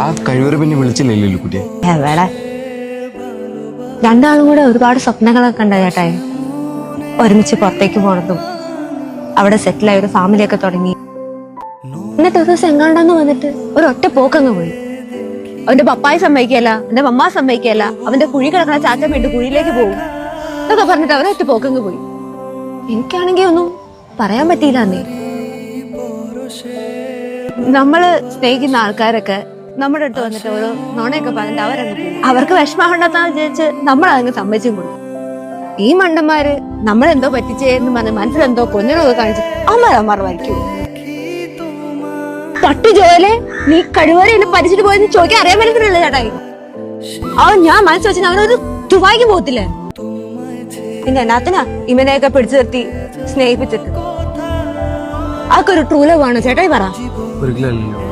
ആ കഴിവറ് പിന്നെ വിളിച്ചില്ലല്ലോ കുട്ടിയെ. എവിടെ രണ്ടാളും കൂടെ ഒരുപാട് സ്വപ്നങ്ങളൊക്കെ ഉണ്ടായി ചേട്ടായി. ഒരുമിച്ച് പുറത്തേക്ക് പോണതും അവിടെ സെറ്റിലായ ഒരു ഫാമിലിയൊക്കെ തുടങ്ങി. എന്നിട്ട് ഒരു ദിവസം എങ്ങാണ്ടെന്ന് വന്നിട്ട് ഒരു ഒറ്റ പോക്കങ്ങ് പോയി. അവന്റെ പപ്പായ സമ്മതിക്കല്ല, അവന്റെ മമ്മ സമ്മതിക്കല്ല, അവന്റെ കുഴി കിടക്കണ ചാച്ചൻ വീട്ട് കുഴിയിലേക്ക് പോകും എന്നൊക്കെ പറഞ്ഞിട്ട് അവരൊറ്റ പോക്കങ്ങ് പോയി. എനിക്കാണെങ്കി ഒന്നും പറയാൻ പറ്റിയില്ല അന്നേ. നമ്മള് സ്നേഹിക്കുന്ന ആൾക്കാരൊക്കെ നമ്മുടെ അടുത്ത് വന്നിട്ട് ഓരോ നോണയൊക്കെ പറഞ്ഞിട്ട് അവരങ്ങ് പോകും. അവർക്ക് വിഷമമുണ്ടെന്നാന്ന് വിചാരിച്ച് നമ്മളതങ്ങ് സമ്മതിച്ചും കൊടുക്കും. ഈ മണ്ടന്മാര് നമ്മളെന്തോ പറ്റിച്ചേന്ന് പറഞ്ഞ് മനസ്സിലെന്തോ കൊഞ്ഞനൊക്കെ കാണിച്ച് അമ്മ വരയ്ക്കൂ. തട്ടി ജോലെ നീ കഴിവരെ എന്നെ പരിച്ചിട്ട് പോയെന്ന് ചോദിക്കാൻ അറിയാൻ പറ്റുന്നില്ല ചേട്ടായി. അവൻ ഞാൻ മനസ്സ് വെച്ചാൽ അവനൊരു ദുബായിക്ക് പോകത്തില്ലേ. പിന്നെ എന്നാത്തിനാ ഇവനെയൊക്കെ പിടിച്ചു നിർത്തി സ്നേഹിപ്പിച്ചിട്ട് അതൊക്കെ ഒരു ട്രൂ ലവ് ആണോ ചേട്ടായി പറ. ഒരിക്കലല്ലോ